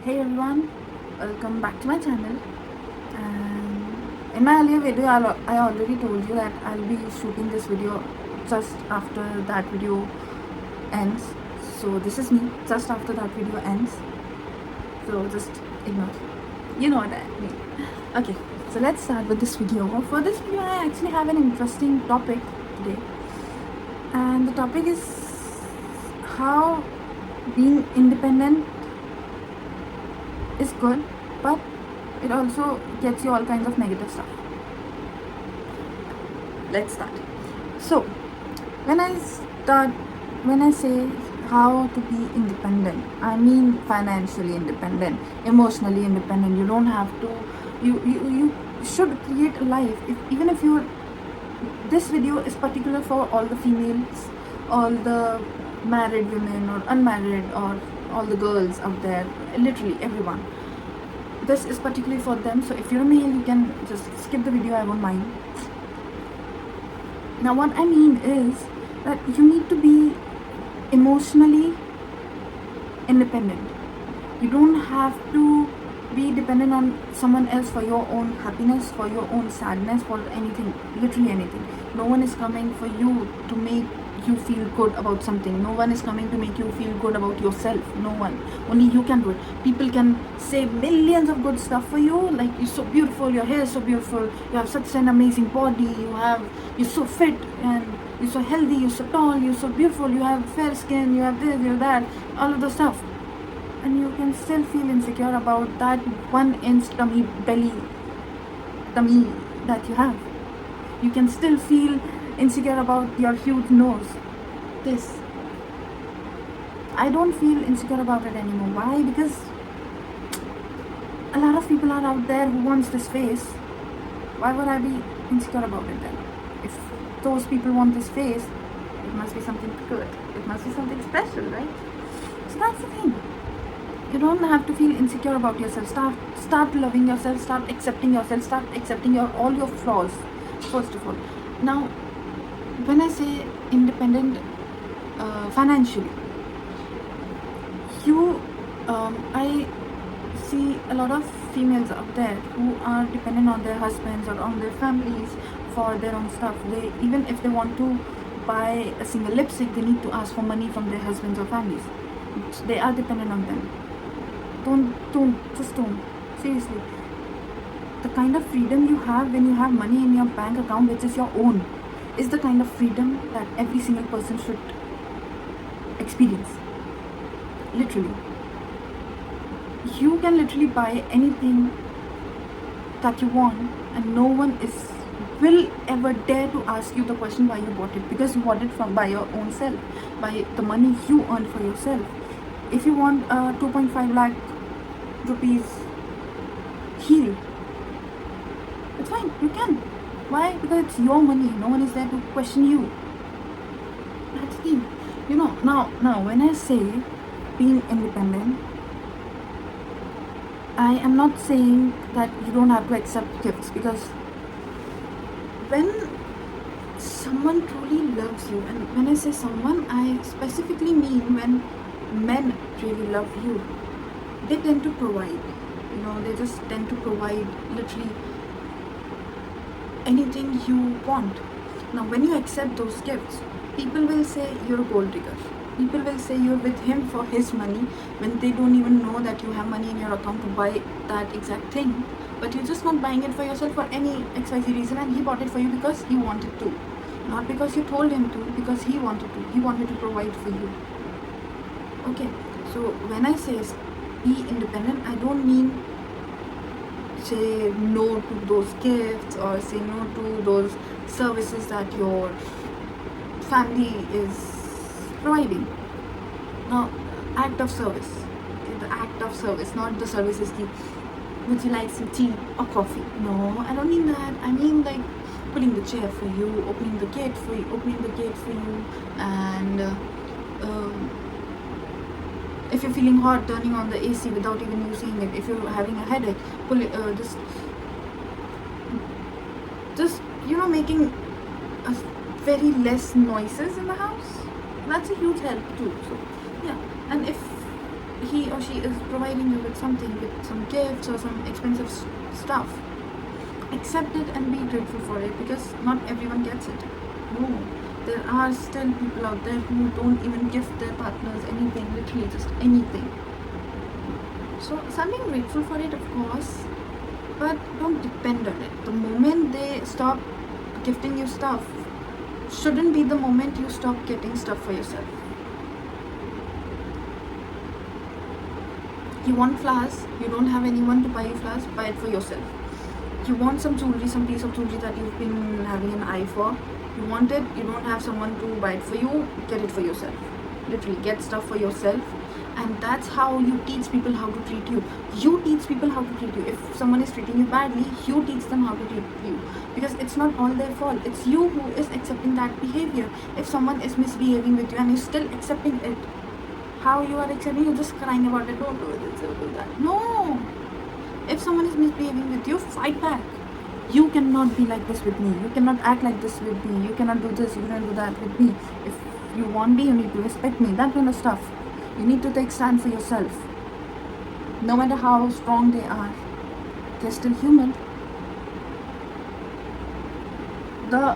Hey everyone, welcome back to my channel. And in my earlier video, I already told you that I'll be shooting this video just after that video ends. So this is me just after that video ends. So just ignore. You know what I mean. Okay, so let's start with this video. For this video, I actually have an interesting topic today, and the topic is how being independent is good, but it also gets you all kinds of negative stuff. Let's start. So when I say how to be independent, I mean financially independent, emotionally independent. You don't have to, you should create a life. Even if you're, this video is particular for all the females, all the married women or unmarried, or all the girls out there, literally everyone. This is particularly for them, so if you're a male, you can just skip the video, I won't mind. Now what I mean is that you need to be emotionally independent. You don't have to be dependent on someone else for your own happiness, for your own sadness, for anything, literally anything. No one is coming for you to make you feel good about something. No one is coming to make you feel good about yourself. No one. Only you can do it. People can say millions of good stuff for you, like you're so beautiful, your hair is so beautiful, you have such an amazing body, you're so fit, and you're so healthy, you're so tall, you're so beautiful, you have fair skin, you have this, you have that, all of the stuff. And you can still feel insecure about that 1-inch tummy that you have. You can still feel insecure about your huge nose. This, I don't feel insecure about it anymore. Why? Because a lot of people are out there who wants this face. Why would I be insecure about it then? If those people want this face, it must be something good. It must be something special, right? So that's the thing. You don't have to feel insecure about yourself. Start loving yourself. Start accepting yourself. Start accepting all your flaws, first of all. Now, when I say independent financially, I see a lot of females out there who are dependent on their husbands or on their families for their own stuff. Even if they want to buy a single lipstick, they need to ask for money from their husbands or families. They are dependent on them. Don't. Seriously. The kind of freedom you have when you have money in your bank account, which is your own, is the kind of freedom that every single person should experience. Literally. You can literally buy anything that you want, and no one will ever dare to ask you the question why you bought it, because you bought it by your own self, by the money you earned for yourself. If you want a 2.5 lakh rupees heel, it's fine, you can. Why? Because it's your money. No one is there to question you. That's the thing. Now when I say being independent, I am not saying that you don't have to accept gifts, because when someone truly loves you, and when I say someone, I specifically mean when men really love you, they tend to provide. They just tend to provide literally anything you want. Now when you accept those gifts, people will say you're a gold digger. People will say you're with him for his money, when they don't even know that you have money in your account to buy that exact thing. But you're just not buying it for yourself for any XYZ reason, and he bought it for you because he wanted to. Not because you told him to, because he wanted to. He wanted to provide for you. Okay, so when I say be independent, I don't mean say no to those gifts or say no to those services that your family is providing. Now, act of service. Okay, the act of service, not the services ki, would you like some tea or coffee? No, I don't mean that. I mean like putting the chair for you, opening the gate for you, and if you're feeling hot, turning on the AC without even you seeing it. If you're having a headache, pull it, just making a very less noises in the house. That's a huge help too. So yeah, and if he or she is providing you with something, with some gifts or some expensive stuff, accept it and be grateful for it, because not everyone gets it. No, there are still people out there who don't even gift their partners anything, literally just anything. So start being grateful for it, of course, but don't depend on it. The moment they stop gifting you stuff shouldn't be the moment you stop getting stuff for yourself. You want flowers, you don't have anyone to buy you flowers, buy it for yourself. You want some jewelry, some piece of jewelry that you've been having an eye for, you want it, you don't have someone to buy it for you, get it for yourself. Literally, get stuff for yourself. And that's how you teach people how to treat you. You teach people how to treat you. If someone is treating you badly, you teach them how to treat you, because it's not all their fault. It's you who is accepting that behavior. If someone is misbehaving with you and you're still accepting it, how you are accepting? You're just crying about it. Don't do this, don't do that. No. If someone is misbehaving with you, fight back. You cannot be like this with me. You cannot act like this with me. You cannot do this, you cannot do that with me. If you want me, you need to respect me. That kind of stuff. You need to take stand for yourself. No matter how strong they are, they're still human. The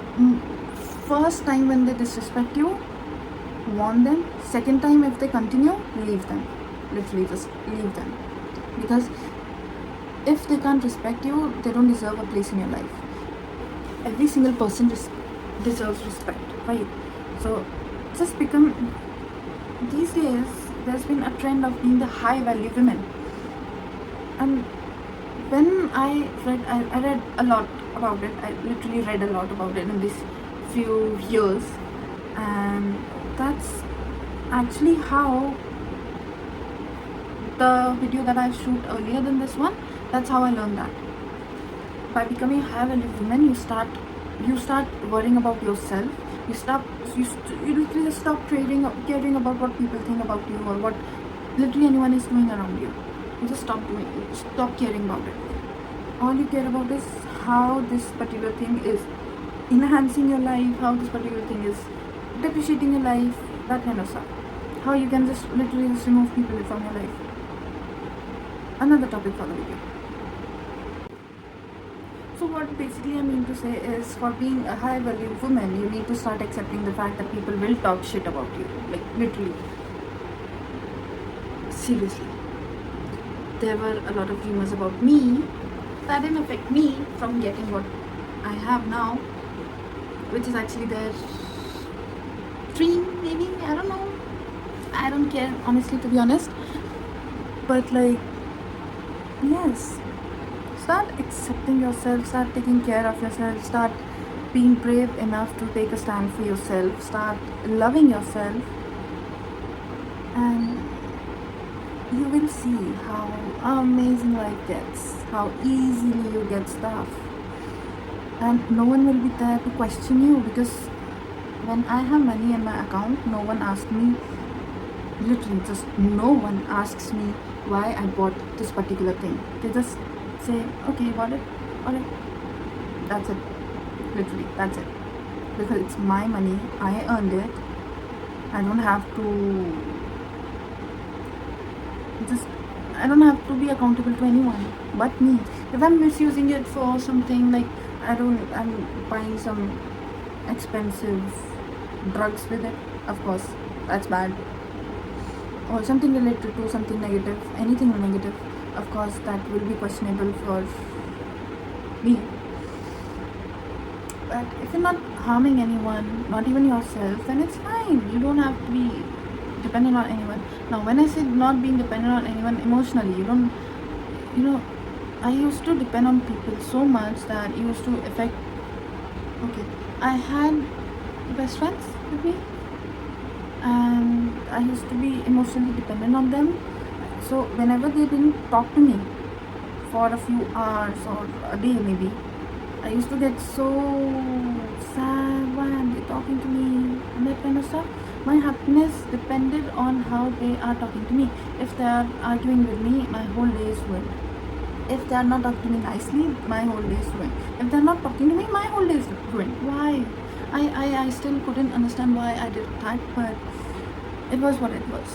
first time when they disrespect you, warn them. Second time, if they continue, leave them. Literally just leave them. Because if they can't respect you, they don't deserve a place in your life. Every single person deserves respect, right? So just become, these days there's been a trend of being the high value women, and when I read a lot about it. I literally read a lot about it in these few years, and that's actually how the video that I shoot earlier than this one, that's how I learned that. By becoming a high value woman, you start worrying about yourself. You literally stop caring about what people think about you or what literally anyone is doing around you. You just stop caring about it. All you care about is how this particular thing is enhancing your life, how this particular thing is depreciating your life, that kind of stuff. How you can just literally just remove people from your life. Another topic for the video. So what basically I mean to say is, for being a high value woman, you need to start accepting the fact that people will talk shit about you. Like literally. Seriously. There were a lot of rumors about me that didn't affect me from getting what I have now, which is actually their dream, maybe, I don't know. I don't care, honestly, to be honest. But like, yes. Start accepting yourself, start taking care of yourself, start being brave enough to take a stand for yourself, start loving yourself, and you will see how amazing life gets, how easily you get stuff, and no one will be there to question you, because when I have money in my account, no one asks me, literally just no one asks me why I bought this particular thing. They just say, okay, bought it, alright, that's it. Literally, that's it. Because it's my money, I earned it. I don't have to be accountable to anyone but me. If I'm misusing it for something, like I'm buying some expensive drugs with it, of course, that's bad. Or something related to something negative, anything negative, of course, that will be questionable for me. But if you're not harming anyone, not even yourself, then it's fine. You don't have to be dependent on anyone. Now, when I say not being dependent on anyone emotionally, I used to depend on people so much that it used to affect. Okay, I had best friends with me, and I used to be emotionally dependent on them. So whenever they didn't talk to me for a few hours or a day maybe, I used to get so sad. Why aren't they talking to me? And that kind of stuff. My happiness depended on how they are talking to me. If they are arguing with me, my whole day is ruined. If they are not talking to me nicely, my whole day is ruined. If they are not talking to me, my whole day is ruined. Why? I still couldn't understand why I did that, but it was what it was.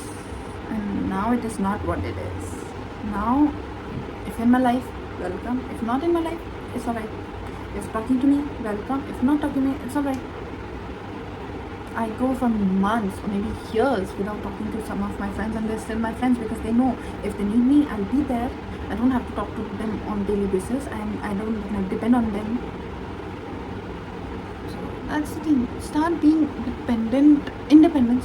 And now it is not what it is. Now, if in my life, welcome. If not in my life, it's alright. If talking to me, welcome. If not talking to me, it's alright. I go for months or maybe years without talking to some of my friends, and they're still my friends because they know if they need me, I'll be there. I don't have to talk to them on daily basis, and I don't depend on them. So that's the thing. Start being independent.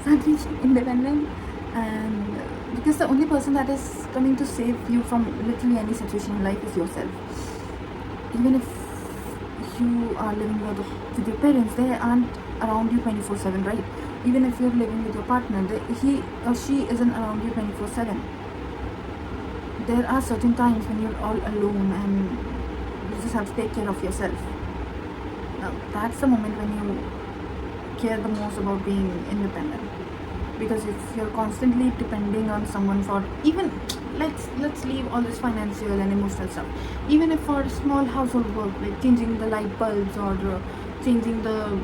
Start being independent, and because the only person that is coming to save you from literally any situation in life is yourself. Even if you are living with your parents, they aren't around you 24/7, right? Even if you're living with your partner, he or she isn't around you 24/7. There are certain times when you're all alone and you just have to take care of yourself. Now, that's the moment when you care the most about being independent. Because if you're constantly depending on someone for even, let's leave all this financial and emotional stuff. Even if for small household work like changing the light bulbs or changing the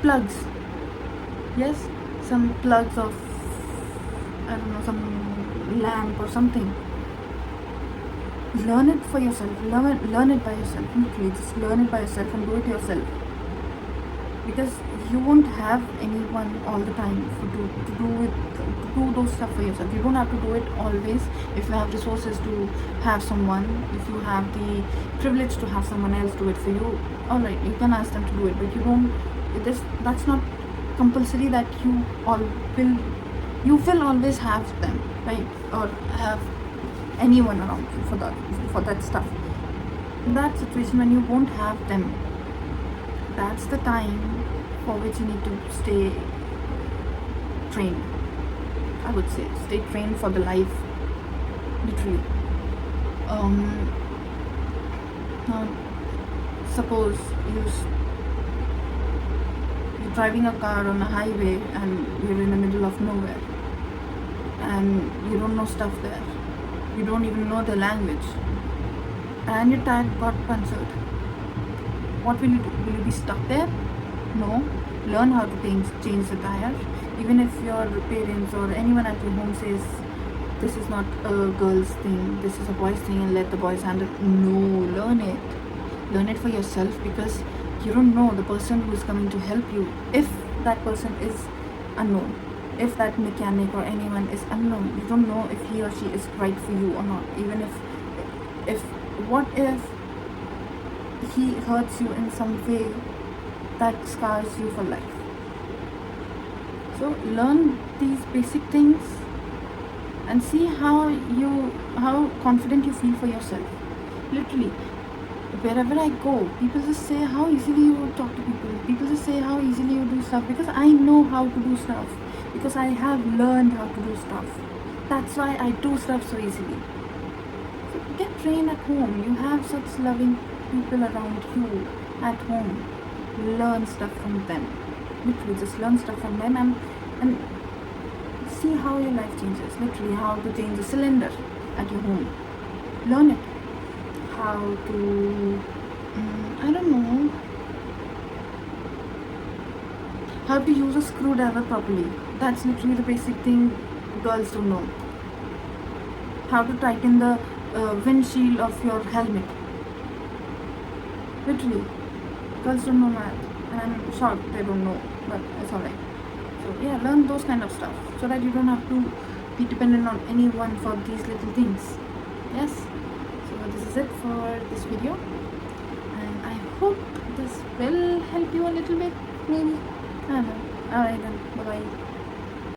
plugs, yes, some plugs of, I don't know, some lamp or something. Learn it for yourself. Learn it by yourself. Literally, just learn it by yourself and do it yourself. Because you won't have anyone all the time to do those stuff for yourself. You don't have to do it always. If you have resources to have someone, if you have the privilege to have someone else do it for you, alright, you can ask them to do it, but you don't. That's not compulsory that you will always have them, right? Or have anyone around you for that stuff. In that situation when you won't have them, that's the time for which you need to stay trained. I would say stay trained for the life, literally. Now suppose you're driving a car on a highway and you're in the middle of nowhere and you don't know stuff there, you don't even know the language, and your tire got punctured. What will you do? Will you be stuck there? No. Learn how to change the tire. Even if your parents or anyone at your home says this is not a girl's thing, this is a boy's thing, and let the boys handle it. No, learn it. Learn it for yourself, because you don't know the person who is coming to help you. If that person is unknown, if that mechanic or anyone is unknown, you don't know if he or she is right for you or not. Even if what if he hurts you in some way that scars you for life? So learn these basic things and see how confident you feel for yourself. Literally, wherever I go, people just say how easily you talk to people. People just say how easily you do stuff, because I know how to do stuff, because I have learned how to do stuff. That's why I do stuff so easily. So get trained at home. You have such loving people around you at home. Learn stuff from them. Literally, just learn stuff from them and see how your life changes. Literally, how to change a cylinder at your home. Learn it. How to, I don't know, how to use a screwdriver properly. That's literally the basic thing girls don't know. How to tighten the windshield of your helmet. Literally, girls don't know that, and I'm shocked they don't know, but it's alright. So yeah, learn those kind of stuff so that you don't have to be dependent on anyone for these little things. Yes. So this is it for this video, and I hope this will help you a little bit, maybe. I don't know. Alright then, bye bye.